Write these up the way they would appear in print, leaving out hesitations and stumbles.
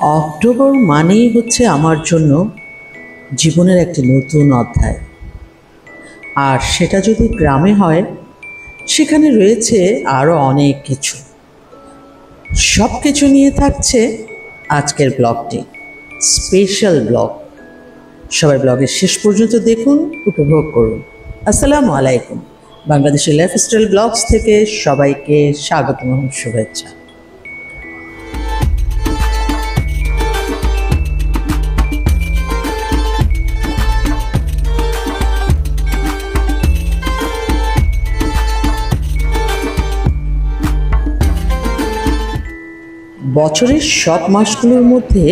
October মানেই হচ্ছে আমার জন্য জীবনের একটি নতুন অধ্যায়। আর সেটা যদি গ্রামে হয়, সেখানে রয়েছে আরও অনেক কিছু। সব কিছু নিয়ে থাকছে আজকের ব্লগটি, স্পেশাল ব্লগ। সবাই ব্লগের শেষ পর্যন্ত দেখুন, উপভোগ করুন। আসসালামু আলাইকুম। বাংলাদেশের লাইফস্টাইল ব্লগস থেকে সবাইকে স্বাগত এবং শুভেচ্ছা। বছরের সব মাসগুলোর মধ্যে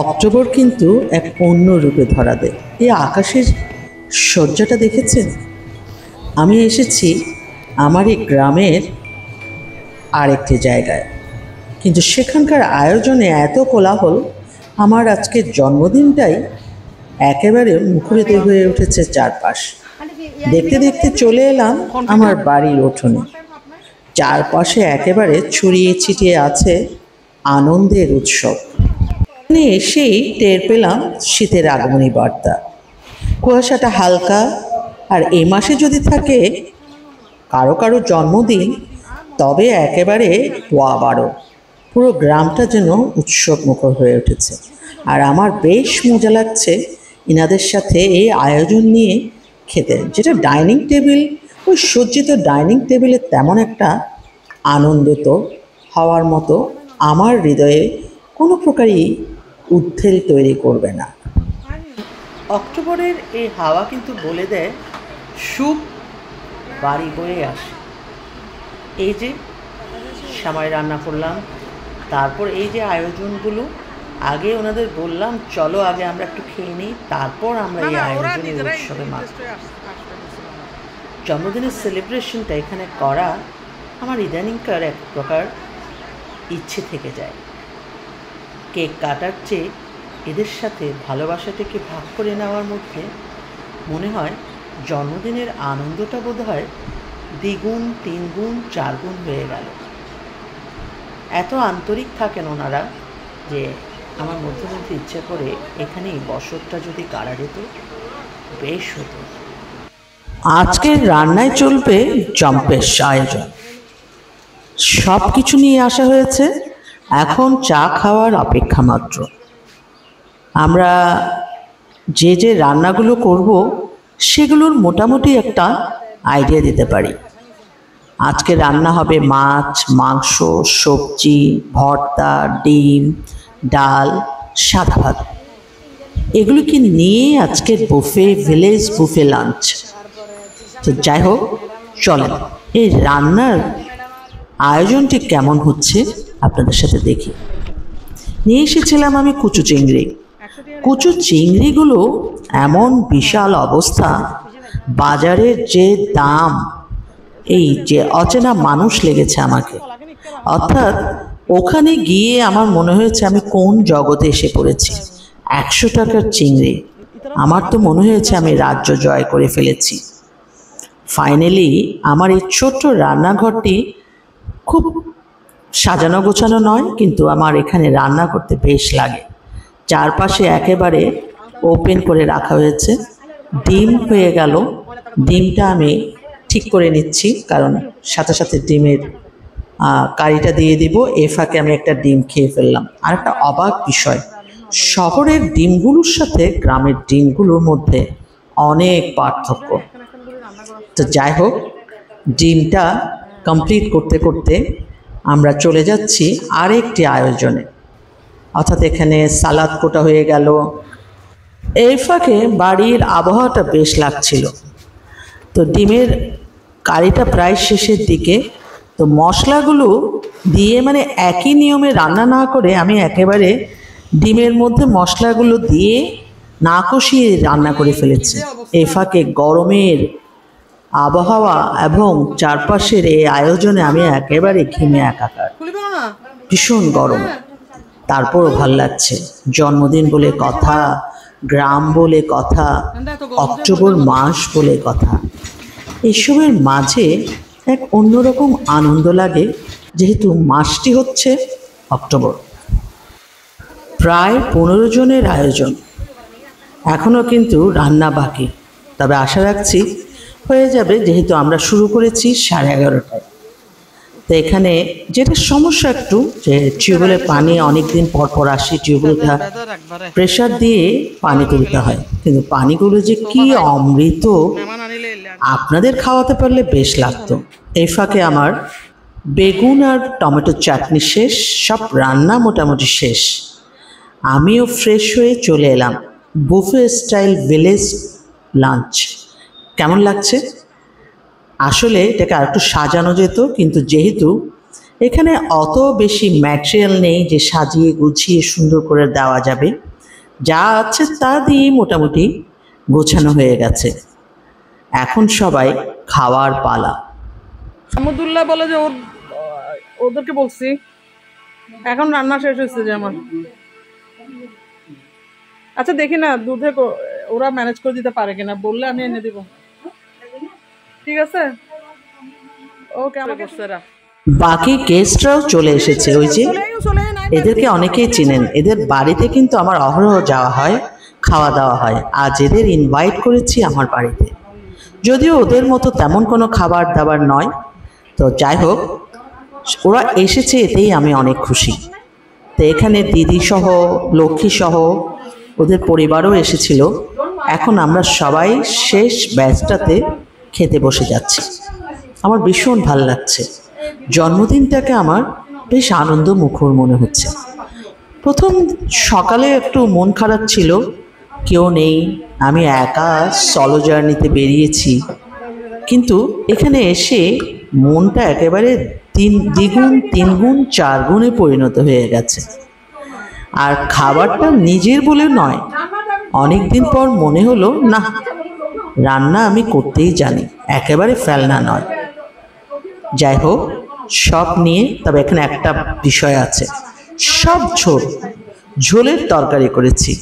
অক্টোবর কিন্তু এক অন্য রূপে ধরা দেয়। এই আকাশের সজ্জাটা দেখেছেন? আমি এসেছি আমার এই গ্রামের আরেকটি জায়গায়, কিন্তু সেখানকার আয়োজনে এত কোলাহল, আমার আজকের জন্মদিনটাই একেবারে মুখরিত হয়ে উঠেছে চারপাশ। দেখতে দেখতে চলে এলাম আমার বাড়ির উঠোনে। চারপাশে একেবারে ছড়িয়ে ছিটিয়ে আছে আনন্দের উৎসব। এখানে এসেই টের পেলাম শীতের আগমনী বার্তা। কুয়াশাটা হালকা, আর এই মাসে যদি থাকে কারো কারো জন্মদিন, তবে একেবারে পোয়া বারো। পুরো গ্রামটা যেন উৎসব মুখর হয়ে উঠেছে। আর আমার বেশ মজা লাগছে ইনাদের সাথে এই আয়োজন নিয়ে খেতে। যেটা ডাইনিং টেবিল, ওই সজ্জিত ডাইনিং টেবিলে তেমন একটা আনন্দিত হওয়ার মতো আমার হৃদয়ে কোনো প্রকারই উদ্বেগ তৈরি করবে না। অক্টোবরের এই হাওয়া কিন্তু বলে দেয় সুখ বাড়ি বয়ে আসে। এই যে সময় রান্না করলাম, তারপর এই যে আয়োজনগুলো, আগে ওনাদের বললাম চলো আগে আমরা একটু খেয়ে নিই, তারপর আমরা এই আয়োজনের উৎসবে মাত্র। জন্মদিনের সেলিব্রেশনটা এখানে করা আমার ইদানিংকার এক প্রকার ইচ্ছে থেকে যায়। কেক কাটার চেয়ে এদের সাথে ভালোবাসাটাকে ভাগ করে নেওয়ার মধ্যে মনে হয় জন্মদিনের আনন্দটা বোধ হয় দ্বিগুণ, তিনগুণ, চারগুণ হয়ে গেল। এত আন্তরিক থাকেন ওনারা যে আমার মধ্যে মধ্যে ইচ্ছে করে এখানেই বছরটা যদি কারা যেত বেশ হতো। আজকের রান্নায় চলবে জম্পেশ আয়োজন। সব কিছু নিয়ে আসা হয়েছে, এখন চা খাওয়ার অপেক্ষা মাত্র। আমরা যে যে রান্নাগুলো করব সেগুলোর মোটামুটি একটা আইডিয়া দিতে পারি। আজকে রান্না হবে মাছ, মাংস, সবজি, ভর্তা, ডিম, ডাল, সাদা ভাত। এগুলোকে নিয়ে আজকের বুফে, ভিলেজ বুফে লাঞ্চ। তো যাই হোক, চলেন এই রান্নার আয়োজনটি কেমন হচ্ছে আপনাদের সাথে দেখি। নিয়ে এসেছিলাম আমি কুচু চিংড়ি। কুচু চিংড়িগুলো এমন বিশাল অবস্থা, বাজারের যে দাম, এই যে অচেনা মানুষ লেগেছে আমাকে। অর্থাৎ ওখানে গিয়ে আমার মনে হয়েছে আমি কোন জগতে এসে পড়েছি। 100 টাকার চিংড়ি, আমার তো মনে হয়েছে আমি রাজ্য জয় করে ফেলেছি। ফাইনালি আমার এই ছোট্ট রান্নাঘরটি খুব সাজানো গোছানো নয়, কিন্তু আমার এখানে রান্না করতে বেশ লাগে। চারপাশে একেবারে ওপেন করে রাখা হয়েছে। ডিম হয়ে গেল, ডিমটা আমি ঠিক করে নিচ্ছি, কারণ সাথে সাথে ডিমের কারিটা দিয়ে দিব। এ ফাঁকে আমি একটা ডিম খেয়ে ফেললাম। আর একটা অবাক বিষয়, শহরের ডিমগুলোর সাথে গ্রামের ডিমগুলোর মধ্যে অনেক পার্থক্য। তো যাই হোক, ডিমটা কমপ্লিট করতে করতে আমরা চলে যাচ্ছি আরেকটি আয়োজনে। অর্থাৎ এখানে সালাদ কোটা হয়ে গেল। এই ফাঁকে বাড়ির আবহাওয়াটা বেশ লাগছিল। তো ডিমের কারিটা প্রায় শেষের দিকে। তো মশলাগুলো দিয়ে, মানে একই নিয়মে রান্না না করে আমি একেবারে ডিমের মধ্যে মশলাগুলো দিয়ে না কষিয়ে রান্না করে ফেলেছি। এই ফাঁকে গরমের আবহাওয়া এবং চারপাশের এই আয়োজনে আমি একেবারে ঘেমে একাকার। ভীষণ গরম, তারপরও ভাল লাগছে। জন্মদিন বলে কথা, গ্রাম বলে কথা, অক্টোবর মাস বলে কথা। এসবের মাঝে এক অন্যরকম আনন্দ লাগে, যেহেতু মাসটি হচ্ছে অক্টোবর। প্রায় 15 জনের আয়োজন, এখনও কিন্তু রান্না বাকি, তবে আশা রাখছি হয়ে যাবে, যেহেতু আমরা শুরু করেছি 11:30টায়। তো এখানে যেটা সমস্যা একটু, যে টিউবওয়েলের পানি অনেক দিন পর পর আসে, টিউবওয়েলটা প্রেশার দিয়ে পানি তুলতে হয়, কিন্তু পানিগুলো যে কি অমৃত, আপনাদের খাওয়াতে পারলে বেশ লাগতো। এই ফাঁকে আমার বেগুন আর টমেটো চাটনি শেষ, সব রান্না মোটামুটি শেষ। আমিও ফ্রেশ হয়ে চলে এলাম বুফে স্টাইল ভিলেজ লাঞ্চ। কেমন লাগছে? আসলে এটাকে আরেকটু সাজানো যেত, কিন্তু যেহেতু এখানে অত বেশি ম্যাটেরিয়াল নেই যে সাজিয়ে গুছিয়ে সুন্দর করে দেওয়া যাবে, যা আছে তা দিয়ে মোটামুটি গোছানো হয়ে গেছে। এখন সবাই খাওয়ার পালা। আহমদুল্লাহ বলে যে ওদেরকে বলছি এখন রান্না শেষ হয়েছে যে আমার। আচ্ছা দেখি না দুধে ওরা ম্যানেজ করে দিতে পারে কিনা, বললে আমি এনে দিব। ঠিক আছে, ওকে। আমাকে বাকি গেস্টরাও চলে এসেছে। ওই যে এদেরকে অনেকেই চিনেন, এদের বাড়িতে কিন্তু আমার অহরহ যাওয়া হয়, খাওয়া দাওয়া হয়। আজ এদের ইনভাইট করেছি আমার বাড়িতে, যদিও ওদের মতো তেমন কোনো খাবার দাবার নয়। তো যাই হোক, ওরা এসেছে এতেই আমি অনেক খুশি। তো এখানে দিদি সহ, লক্ষ্মী সহ ওদের পরিবারও এসেছিল। এখন আমরা সবাই শেষ ব্যাচটাতে খেতে বসে যাচ্ছি। আমার ভীষণ ভাল লাগছে, জন্মদিনটাকে আমার বেশ আনন্দ মুখর মনে হচ্ছে। প্রথম সকালে একটু মন খারাপ ছিল, কেউ নেই, আমি একা সলো জার্নিতে বেরিয়েছি। কিন্তু এখানে এসে মনটা একেবারে দ্বিগুণ, 3 গুণ, 4 গুণে পরিণত হয়ে গেছে। আর খাবারটা নিজের বলে নয়, অনেক দিন পর মনে হলো না, রান্না আমি করতেই জানি, একেবারে ফেলনা নয়। যাই হোক, সব নিয়ে, তবে এখানে একটা বিষয় আছে, সব ঝোলের তরকারি করেছি,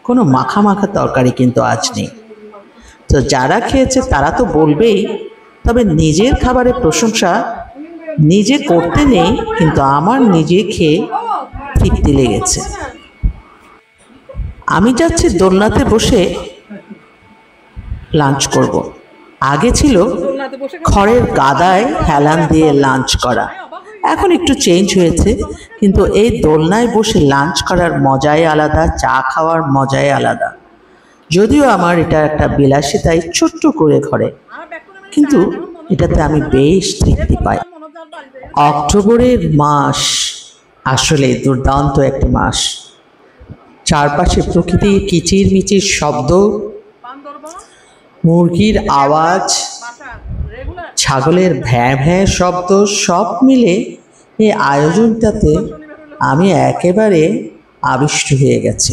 কোনো মাখা মাখা তরকারি কিন্তু আজ নেই। তো যারা খেয়েছে তারা তো বলবেই, তবে নিজের খাবারের প্রশংসা নিজে করতে নেই, কিন্তু আমার নিজে খেয়ে তৃপ্তি লেগেছে। আমি যাচ্ছি দোলনাতে বসে লাঞ্চ করব। আগে ছিল খড়ের গাদায় হেলান দিয়ে লাঞ্চ করা, এখন একটু চেঞ্জ হয়েছে, কিন্তু এই দোলনায় বসে লাঞ্চ করার মজাই আলাদা, চা খাওয়ার মজাই আলাদা। যদিও আমার এটা একটা বিলাসিতাই ছোট্ট করে ঘরে, কিন্তু এটাতে আমি বেশ তৃপ্তি পাই। অক্টোবরের মাস আসলে দুর্দান্ত একটি মাস। চারপাশে প্রকৃতির কিচির মিচির শব্দ, মুরগির আওয়াজ, ছাগলের ভ্যাঁ ভ্যাঁ শব্দ, সব মিলে এই আয়োজনটাতে আমি একেবারে আবিষ্ট হয়ে গেছি।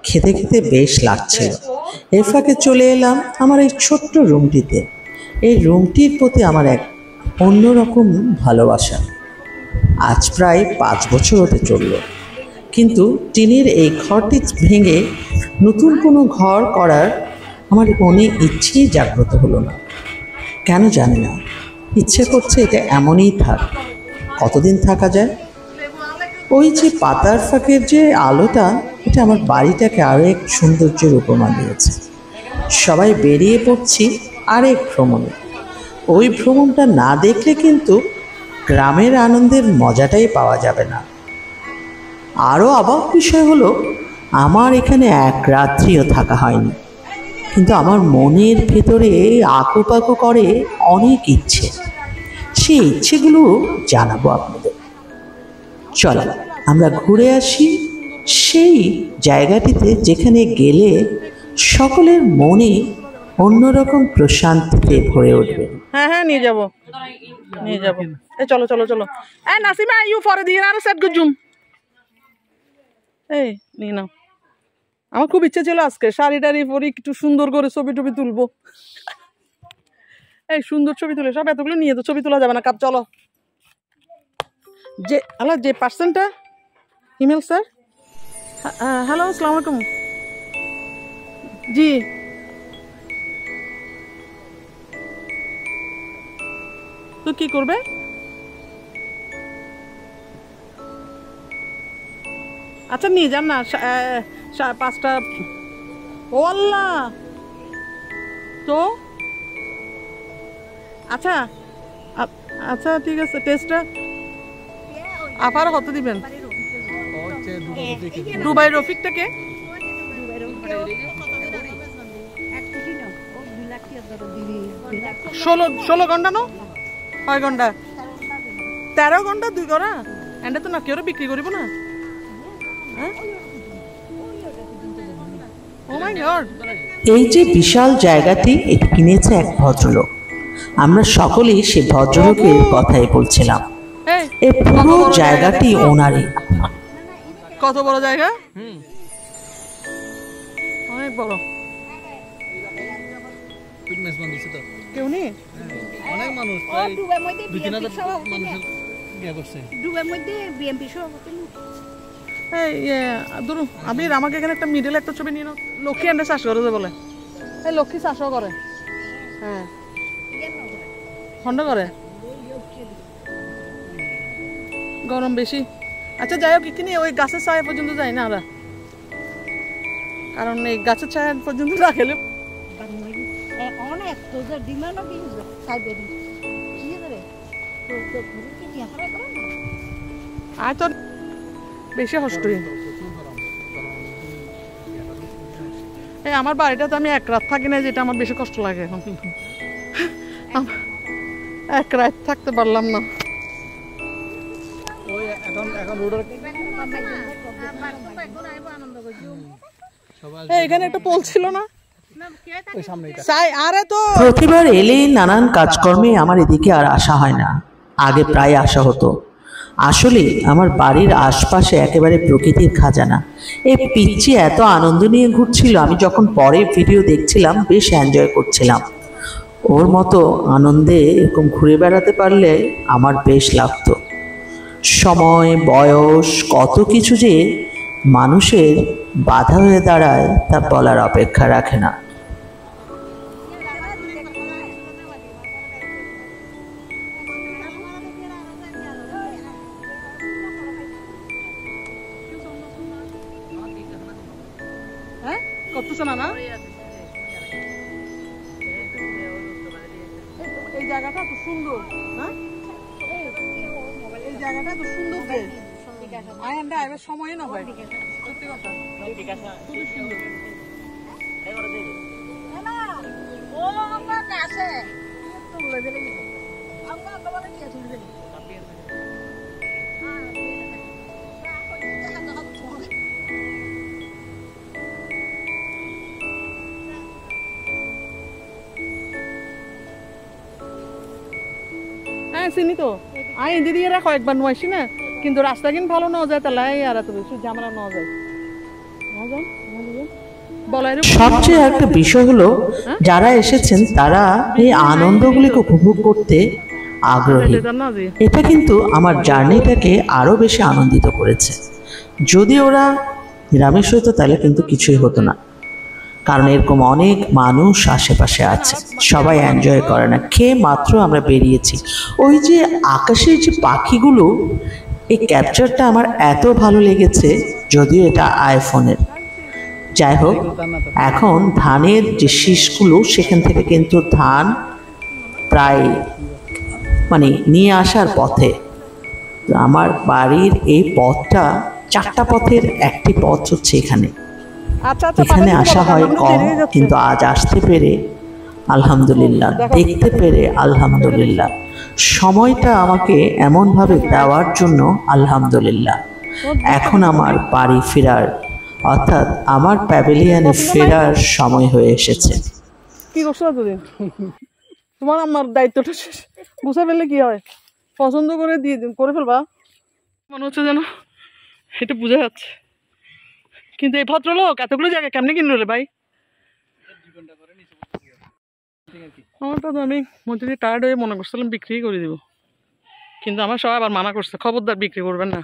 খেতে খেতে বেশ লাগছিল। এর ফাঁকে চলে এলাম আমার এই ছোট্ট রুমটিতে। এই রুমটির প্রতি আমার এক অন্যরকম ভালোবাসা। আজ প্রায় 5 বছর হতে চলল, কিন্তু টিনের এই ঘরটি ভেঙে নতুন কোনো ঘর করার আমার মনে ইচ্ছেই জাগ্রত হলো না। কেন জানি না, ইচ্ছে করছে এটা এমনই থাক, কতদিন থাকা যায়। ওই যে পাতার ফাঁকের যে আলোটা, এটা আমার বাড়িটাকে আরেক সৌন্দর্যের উপমা দিয়েছে। সবাই বেরিয়ে পড়ছি আরেক ভ্রমণে। ওই ভ্রমণটা না দেখলে কিন্তু গ্রামের আনন্দের মজাটাই পাওয়া যাবে না। আরও অবাক বিষয় হলো, আমার এখানে এক রাত্রিও থাকা হয়নি, কিন্তু আমার মনের ভেতরে আঁকুপাকু করে অনেক ইচ্ছে। সেই ইচ্ছেগুলো জানাবো আপনাদের। চল আমরা ঘুরে আসি সেই জায়গাটিতে, যেখানে গেলে সকলের মনে অন্যরকম প্রশান্তিতে ভরে উঠবে। হ্যাঁ হ্যাঁ, নিয়ে যাবো নিয়ে যাবো। এই চলো চলো চলো। এই নাসিমা, ইউ ফর দি আর সেট গুজুম। এই নিয়ে নাও। আমার খুব ইচ্ছে ছিল আজকে শাড়ি টাড়ি পরি একটু সুন্দর করে ছবি টবি তুলবো। এই সুন্দর ছবি তুলে সব এতগুলো নিয়ে তো ছবি তোলা যাবে না। কাপ চলো। যে পার্সনটা ইমেল স্যার। হ্যালো, আসসালামু আলাইকুম। জি, তো কি করবে? আচ্ছা নিয়ে যান না 5টা। ও আল্লাহ, তো আচ্ছা আচ্ছা ঠিক আছে। টেস্টটা আপারও কত দিবেন? দুবাই রফিকটাকে 16 ঘন্টা নো 6 ঘন্টা 13 ঘন্টা 2 করা এন্ডে তো না কেউ বিক্রি করিব না। ও মাই গড, এই যে বিশাল জায়গাটি এটি কিনেছে এক ভদ্রলোক। আমরা সকলেই সে ভদ্রলোকের কথাই বলছিলাম। এই পুরো জায়গাটি ওনারই। কত বড় জায়গা? অনেক বড়। কেউ নেই, অনেক মানুষ, আমির আমাকে এখানে একটা মিডল একটা ছবি নিয়ে নাও। লক্ষ্মী এনে চাষ করে বলে, এই লক্ষ্মী চাষও করে। হ্যাঁ খন্ড করে, গরম বেশি। আচ্ছা যাই হোক, কিনে ওই গাছের ছায়া পর্যন্ত যাই না আমরা, কারণ এই গাছের ছায়া পর্যন্ত না খেলে আয় তো বেশি কষ্টই। এই আমার বাড়িটা তো আমি এক রাত থাকি না, যেটা আমার বেশি কষ্ট লাগে এখন। কিন্তু এক রাত থাকতে পারলাম না। এখানে একটা পোল ছিল না? প্রতিবার এলে নানান কাজকর্মে আমার এদিকে আর আসা হয় না। আগে প্রায় আসা হতো। আসলে আমার বাড়ির আশপাশে একেবারে প্রকৃতির খাজানা। এই পিচ্চি এত আনন্দ নিয়ে ঘুরছিল, আমি যখন পরে ভিডিও দেখছিলাম বেশ এনজয় করছিলাম। ওর মতো আনন্দে এরকম ঘুরে বেড়াতে পারলে আমার বেশ লাগতো। সময়, বয়স, কত কিছু যে মানুষের বাধা হয়ে দাঁড়ায় তা বলার অপেক্ষা রাখে না। করতেছে না না? এই জায়গাটা তো সুন্দর, এই জায়গাটা তো সুন্দর। আয়নটা এবার সময় না হয়, সত্যি কথা খুবই সুন্দর। হ্যাঁ চিনি তো, আমি দিদি এরা কয়েকবার নোয়াইছি না, কিন্তু রাস্তা কিন্তু ভালো নেওয়া যায়, তাহলে আর এত বেশি ঝামেলা নেওয়া যায়। সবচেয়ে একটা বিষয় হলো, যারা এসেছেন তারা এই আনন্দগুলিকে উপভোগ করতে আগ্রহী। এটা কিন্তু আমার জার্নিটাকে আরো বেশি আনন্দিত করেছে। যদি ওরা নিরামিষ হতো তাহলে কিন্তু কিছুই হতো না, কারণ এরকম অনেক মানুষ আশেপাশে আছে, সবাই এনজয় করে না। খেয়ে মাত্র আমরা বেরিয়েছি। ওই যে আকাশের যে পাখিগুলো, এই ক্যাপচারটা আমার এত ভালো লেগেছে, যদিও এটা আইফোনের। যাই হোক, এখন ধানের যে শীষগুলো, সেখান থেকে কিন্তু ধান প্রায় নিয়ে আসার পথে। আমার বাড়ির এই পথটা 4টা পথের একটি পথ হচ্ছে এখানে। এখানে আসা হয় কম, কিন্তু আজ আসতে পেরে আলহামদুলিল্লাহ, দেখতে পেরে আলহামদুলিল্লাহ, সময়টা আমাকে এমনভাবে দেওয়ার জন্য আলহামদুলিল্লাহ। এখন আমার বাড়ি ফেরার, অর্থাৎ আমার প্যাভিলিয়নে ফেরার সময় হয়ে এসেছে। কি করছো এতদিন? তোমার আমার দায়িত্বটা বুঝে ফেললে কি হয়, পছন্দ করে দিয়ে করে ফেলবা, মনে হচ্ছে যেন এটা বুঝে যাচ্ছে। কিন্তু এই ভদ্রলোক এতগুলো জায়গা কেমনে কিনলো রে ভাই? আমারটা তো আমি মধ্যে টায়ার্ড হয়ে মনে করছিলাম বিক্রি করে দিব, কিন্তু আমার সবাই আবার মানা করছে, খবরদার বিক্রি করবেন না।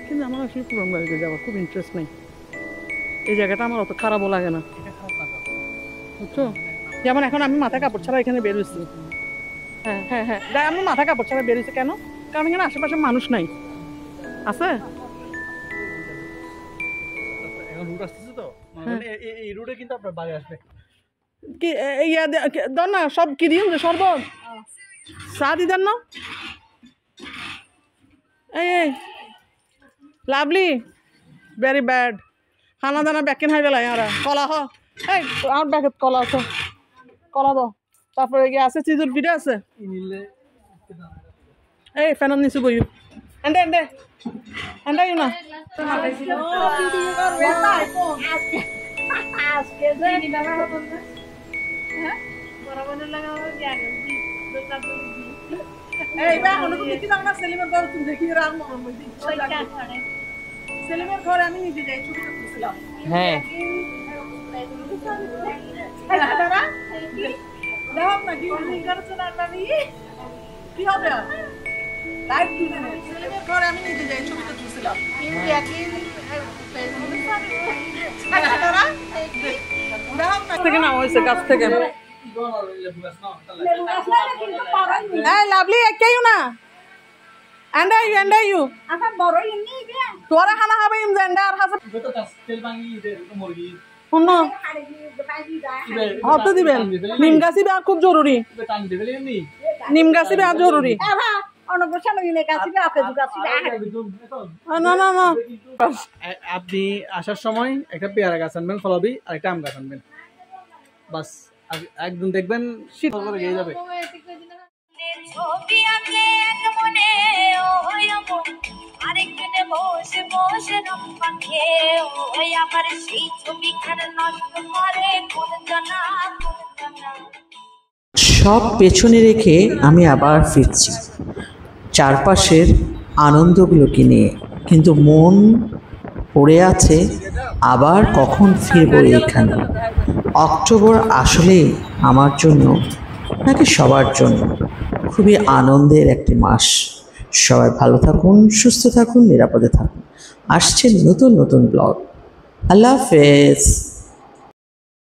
কিন্তু আমার আসলে পুরান বাড়িতে যাওয়ার খুব ইন্টারেস্ট নেই। এই জায়গাটা আমার অত খারাপও লাগে না, বুঝছো? যেমন এখন আমি মাথা কাপড় ছাড়া এখানে বেরোচ্ছি। হ্যাঁ হ্যাঁ হ্যাঁ, আমি মাথা কাপড় ছাড়া বেরোচ্ছি কেন? কারণ এখানে আশেপাশে মানুষ নাই। আছে এখন রুট আসতেছে তো, মানে এই রুটে কিন্তু আপনার বাড়ি আসবে কি ইয়া দর না সব কি দিন শরবত চা দি দেন না। এই লাভলি ভেরি ব্যাড খানা দানা ব্যাকিন হাই বেলা ইয়ারা কলা হ এই আমার ব্যাগত কলা আছে, কলা দাও। তারপরে গিয়ে আছে চিজুর পিঠা আছে। এই ফ্যানের নিচে বইও এন্ডে এন্ডে এন্ডে ইউ না সেলিমের ঘরে আমি নিজে যাই ছবি তুলছিলাম। হ্যাঁ কি হবে সেলিমের ঘরে আমি নিজে যাই ছবি তুলছিলাম। থেকে না হয়েছে গাছ থেকে। এই লাভলি একেই না এন্ডাই এন্ডাই ইউ তোরা খানা খাবে ইম জেন্ডা আর হাসে শুন হতে দিবেন নিম গাছি বেয়া খুব জরুরি, নিম গাছি বেয়া জরুরি। না না না আপনি আসার সময় একটা পেয়ারা গাছ আনবেন, ফলাবি, আর একটা আম গাছ আনবেন, বাস। একদম দেখবেন শীত হয়ে যাবে। সব পেছনে রেখে আমি আবার ফিরছি চারপাশের আনন্দগুলোকে নিয়ে, কিন্তু মন পড়ে আছে আবার কখন ফিরবো এখানে। অক্টোবর আসলেই আমার জন্য নাকি সবার জন্য খুবই আনন্দের একটি মাস। সবাই ভালো থাকুন, সুস্থ থাকুন, নিরাপদে থাকুন। আসছে নতুন নতুন ব্লগ। আল্লাহ হাফেজ।